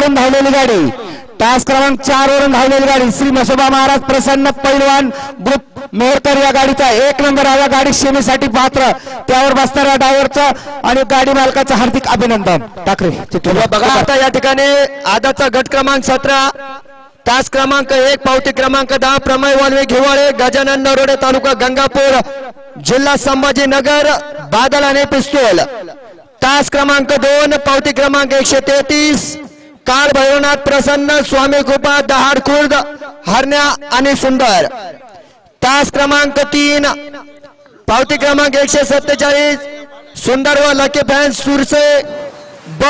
वरून धावलेली गाडी, तास क्रमांक 4 वरून धावलेली गाडी श्री मसोबा महाराज प्रसन्न पैलवान ग्रुप मेहरकर या गाडीचा 1 नंबर आला। गाडी शेमीसाठी पात्र, त्यावर बसणाऱ्या ड्रायव्हरचा आणि गाडी मालकाचं हार्दिक अभिनंदन। ठाकरे बघा आता या ठिकाणी आदाचा गट क्रमांक 17 तास क्रमांक 1 पावती क्रमांक 10 प्रमय वाल्वे घेवाळे गजानन नरोडे तालुका गंगापूर जिल्हा संभाजीनगर बादल आणि पिस्तूल। तास क्रमांक 2 पावती क्रमांक 133 काळ भैरवनाथ प्रसन्न स्वामी कृपा दहाड खुर्द हरण्या आणि सुंदर। तास क्रमांक 3 पावती क्रमांक 147 सुंदर व लकी फॅन्स सुरसे ब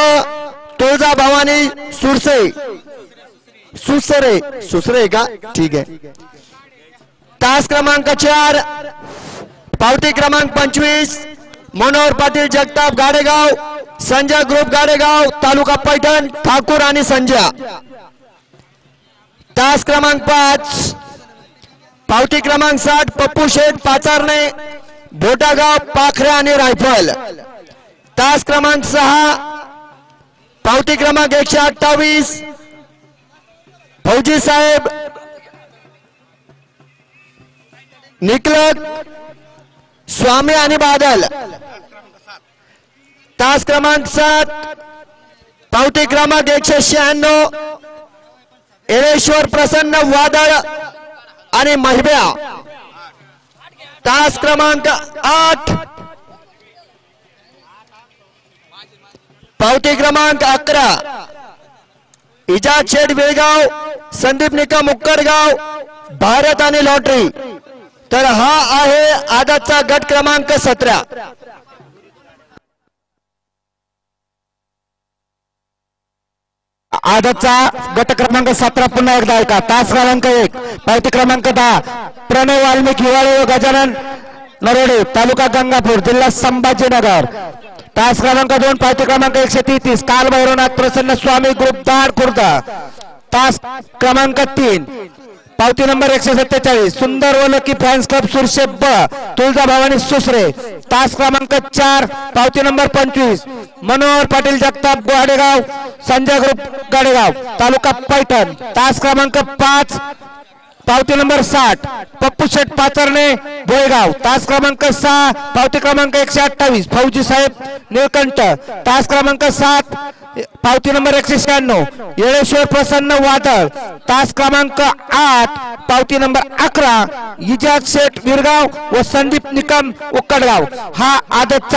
तुळजा भवानी सुरसे सुसरे का ठीक आहे। तास क्रमांक 4 पावती क्रमांक 25 मनोहर पाटील जगताप गाडेगाव संजय ग्रुप गाडेगाव तालुका पैठण ठाकूर आणि संजय। तास क्रमांक 5 पावती क्रमांक 60 पप्पू शेठ पाचारणे बोटागाव पाखरे आणि रायफल। तास क्रमांक 6 पावती क्रमांक 128 फौजी साहेब निकलत स्वामी आणि बादल। तास क्रमांक 7 पावती क्रमांक 196 एरेश्वर प्रसन्न वादळ आणि महिब्या। तास क्रमांक 8 पावती क्रमांक 11 इजाज शेठ बेळगाव संदीप निकम मुक्कडगाव भारत आणि लॉटरी। तर हा आहे आदतचा गट क्रमांक 17। आदतचा गट क्रमांक 17 पुन्हा एकदा ऐका। तास क्रमांक 1 पावती क्रमांक 10 प्रणय वाल्मिकी हिवाळे व गजानन नरोडे तालुका गंगापूर जिल्हा संभाजीनगर। तास क्रमांक 2 पावती क्रमांक 133 काल भैरवनाथ प्रसन्न स्वामी ग्रुप दाड खुर्द। तास क्रमांक 3 पावती नंबर 147 सुंदर व लकी फॅन्स क्लब सुरशे ब तुळजा भवानी सुसरे। तास क्रमांक 4 पावती नंबर 25 मनोहर पाटील जगताप गाडेगाव संजय ग्रुप गाडेगाव तालुका पैठण। तास क्रमांक 5 पावती नंबर 60 पप्पू शेठ पाचरणे बोळगाव। तास क्रमांक 6 पावती क्रमांक 128 फौजी साहेब निळकंठ। तास क्रमांक 7 पावती नंबर 196 येळेश्वर प्रसन्न वादळ। तास क्रमांक 8 पावती नंबर 11 इजाज शेठ विरगाव व संदीप निकम उक्कडगाव। हा आदतचा